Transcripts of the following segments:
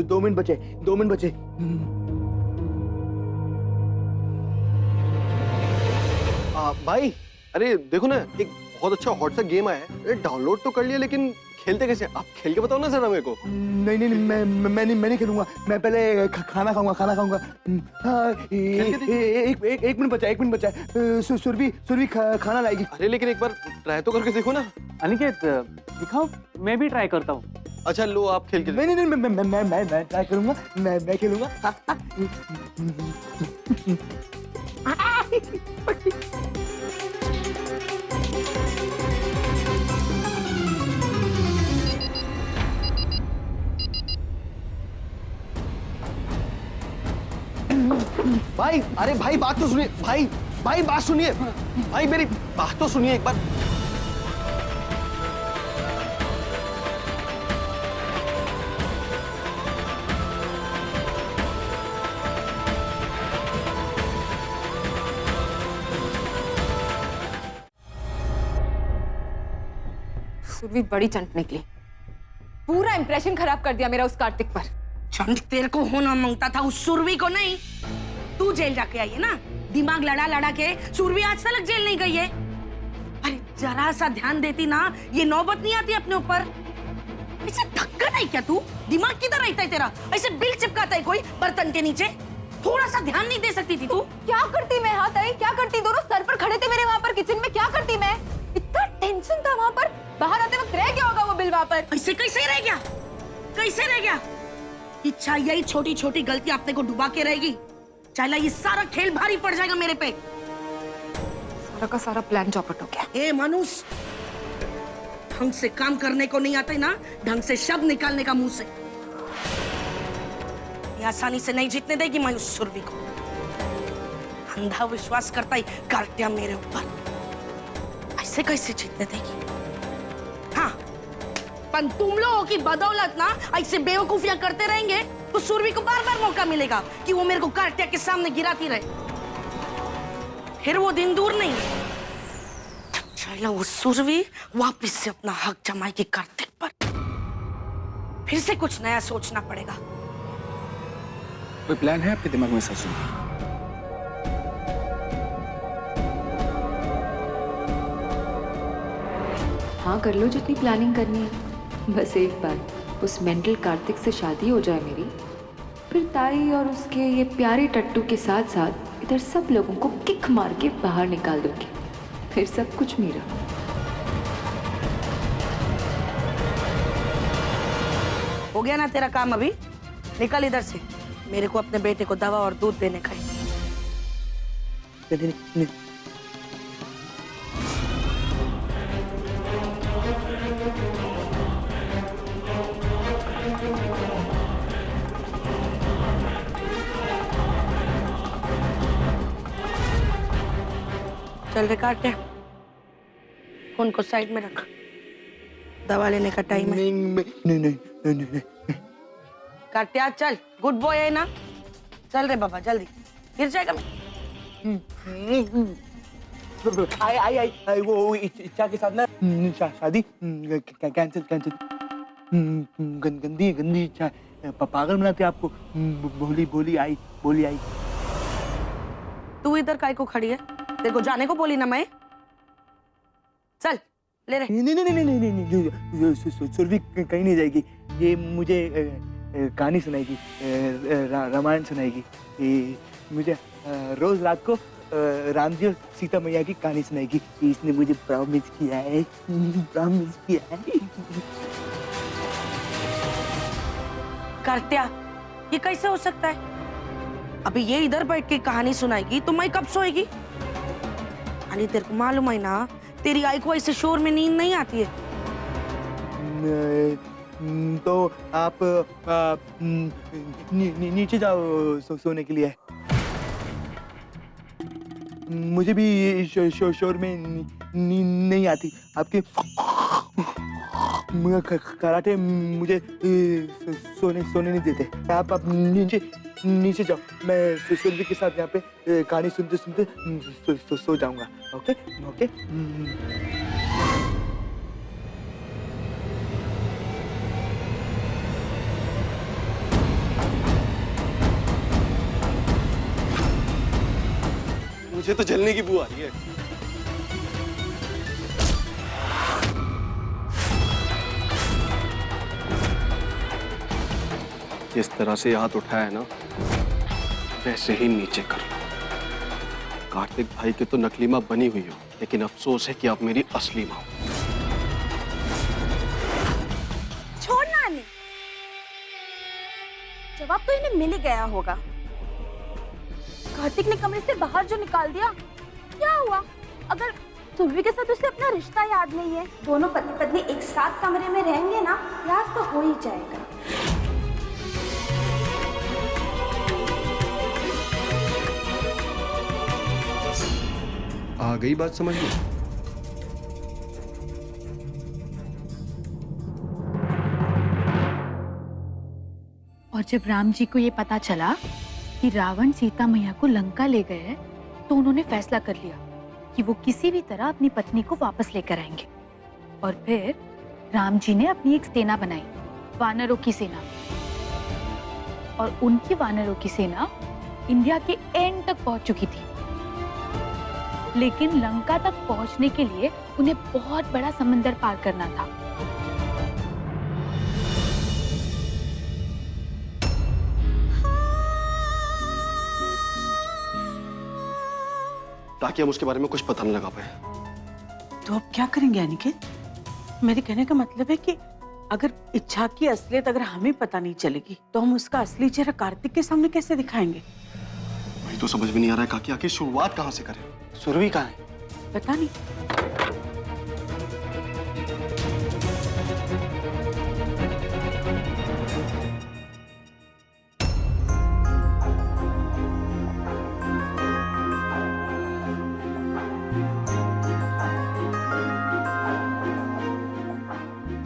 दो मिनट बचे, 2 मिनट बचे। भाई अरे देखो ना, एक बहुत अच्छा हॉट सा गेम आया है, डाउनलोड तो कर लिया लेकिन खेलते कैसे? आप खेल के बताओ ना जरा मेरे को। नहीं नहीं मैं नहीं खेलूंगा। मैं पहले खाना खाऊंगा। हाँ, एक मिनट बचा, 1 मिनट बचा है। सुरभि खाना लाएगी। अरे लेकिन एक बार ट्राई तो करके देखो ना। अनिकेत दिखाओ, मैं भी ट्राई करता हूँ। अच्छा लो आप खेल के। नहीं मैं ट्राई करूंगा। मैं खेलूंगा। भाई अरे भाई बात तो सुनिए, भाई बात सुनिए, भाई मेरी बात तो सुनिए एक बार। सुरभि बड़ी चंट निकली, पूरा इंप्रेशन खराब कर दिया मेरा उस कार्तिक पर। चंट तेरे को होना मांगता था, उस सुरभि को नहीं। तू जेल जाके आई है ना, दिमाग लड़ा के सुरभि आज तक जेल नहीं गई है। अरे जरा सा ध्यान देती ना, ये नौबत नहीं आती अपने ऊपर। ऐसे ढक्कन है क्या तू? दिमाग किधर रहता है तेरा? ऐसे बिल चिपकाता है कोई बर्तन के नीचे? थोड़ा सा ध्यान नहीं दे सकती थी तू? क्या करती मैं? हाथ आई क्या करती? दोनों सर पर खड़े थे मेरे वहां पर किचन में, क्या करती मैं? इतना टेंशन था वहां पर, बाहर आते वक्त रह गया होगा वो बिल वहां पर। ऐसे कैसे रह गया? कैसे रह गया? इच्छा यही छोटी छोटी गलती आपने को डुबा के रहेगी। चाहे ये सारा खेल भारी पड़ जाएगा मेरे पे। सारा का सारा प्लान चौपट हो गया। ए मनुष्य, ढंग से काम करने को नहीं आता है ना, ढंग से शब्द निकालने का मुंह से। ये आसानी से नहीं जीतने देगी मैं उस सुरभि को। अंधा विश्वास करता ही कार्त्या मेरे ऊपर, ऐसे कैसे जीतने देगी? हाँ, पर तुम लोगों की बदौलत ना ऐसे बेवकूफियां करते रहेंगे तो सुरभि को बार बार मौका मिलेगा कि वो मेरे को कार्त्या के सामने गिराती रहे। फिर वो दिन दूर नहीं है, चलो वो सुरभि वापस से अपना हक जमाएगी कार्तिक पर। फिर से कुछ नया सोचना पड़ेगा। कोई प्लान है आपके दिमाग में सच? हाँ कर लो जितनी प्लानिंग करनी है, बस एक बार उस मेंटल कार्तिक से शादी हो जाए मेरी, फिर ताई और उसके ये प्यारे टट्टू के साथ साथ इधर सब लोगों को किक मार के बाहर निकाल दूंगी, फिर सब कुछ मेरा। हो गया ना तेरा काम? अभी निकल इधर से। मेरे को अपने बेटे को दवा और दूध देने का है। चल रे कार्त्या, फोन को साइड में रख, दवा लेने का टाइम है। नहीं। कार्त्या चल, गुड बॉय है ना? चल रे बाबा जल्दी, गिर जाएगा मैं। आई वो इच्छा के साथ ना शादी कैंसिल। गंदी इच्छा, पागल बनाते आपको। बोली आई। तू इधर काय को खड़ी है? तेरे को जाने को बोली ना मैं। चल ले रे। नहीं, सुरभि कहीं नहीं जाएगी। ये मुझे कहानी सुनाएगी, रामायण सुनाएगी। मुझे रोज रात को राम जी और सीता मैया की कहानी सुनाएगी। इसने मुझे प्रॉमिस किया है। कार्त्या, ये कैसे हो सकता है? अभी ये इधर बैठ के कहानी सुनाएगी तो मैं कब सोएगी? अरे तेरे को मालूम है ना, तेरी आई को ऐसे शोर में नींद नहीं आती है। तो आप नीचे जाओ सोने के लिए। मुझे भी शोर में नींद नहीं आती। आपके कराटे मुझे सोने नहीं देते। आप नीचे जाओ, मैं सुरभि के साथ यहाँ पे कहानी सुनते सो जाऊंगा। ओके। मुझे तो जलने की बू आ रही है। जिस तरह से हाथ उठाया है ना, वैसे ही नीचे कर लो। कार्तिक भाई की तो नकली माँ बनी हुई हो, लेकिन अफसोस है कि आप मेरी असली माँ हो। छोड़ नानी, जवाब तो इन्हें मिल ही गया होगा। कार्तिक ने कमरे से बाहर जो निकाल दिया, क्या हुआ? अगर सुरभि के साथ उसे अपना रिश्ता याद नहीं है, दोनों पति पत्नी एक साथ कमरे में रहेंगे ना, याद तो हो ही जाएगा। आ गई बात समझ में? और जब राम जी को ये पता चला कि रावण सीता मैया को लंका ले गए हैं, तो उन्होंने फैसला कर लिया कि वो किसी भी तरह अपनी पत्नी को वापस लेकर आएंगे। और फिर राम जी ने अपनी एक सेना बनाई, वानरों की सेना। और उनकी वानरों की सेना इंडिया के एंड तक पहुंच चुकी थी, लेकिन लंका तक पहुंचने के लिए उन्हें बहुत बड़ा समंदर पार करना था। ताकि हम उसके बारे में कुछ पता न लगा पाए। तो अब क्या करेंगे अनिकेत? मेरे कहने का मतलब है कि अगर इच्छा की असलियत अगर हमें पता नहीं चलेगी, तो हम उसका असली चेहरा कार्तिक के सामने कैसे दिखाएंगे? वही तो समझ में नहीं आ रहा है काकी, आखिर शुरुआत कहाँ से करें? सुरभि कहाँ है? पता नहीं।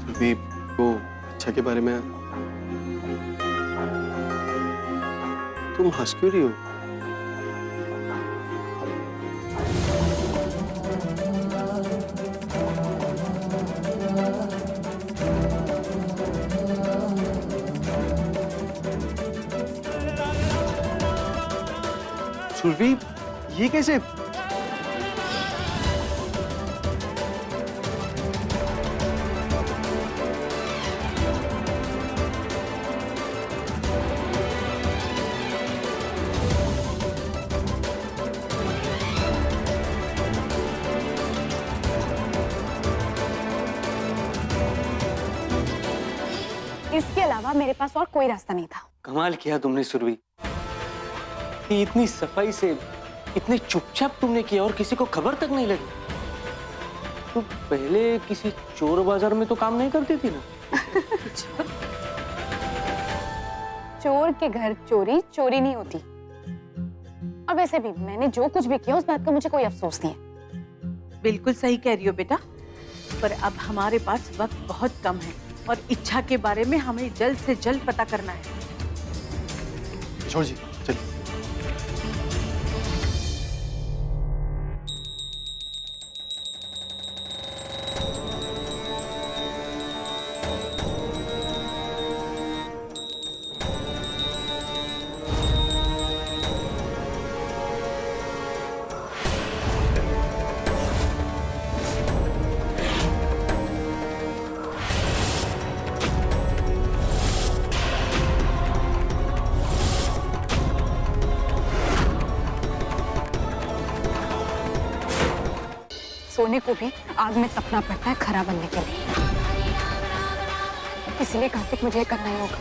सुरभि को इच्छा के बारे में तुम हंस क्यों रही हो? सुरभि, ये कैसे? इसके अलावा मेरे पास और कोई रास्ता नहीं था। कमाल किया तुमने सुरभि, कि इतनी सफाई से, इतने चुपचाप तुमने किया और किसी को खबर तक नहीं लगी। तो पहले किसी चोर बाजार में तो काम नहीं करती थी ना? चोर के घर चोरी चोरी नहीं होती। और वैसे भी मैंने जो कुछ भी किया उस बात का मुझे कोई अफसोस नहीं है। बिल्कुल सही कह रही हो बेटा, पर अब हमारे पास वक्त बहुत कम है और इच्छा के बारे में हमें जल्द से जल्द पता करना है। छोड़ जी, चलिए। सोने को भी आग में तपना पड़ता है खरा बनने के लिए, इसलिए कार्तिक मुझे करना ही होगा।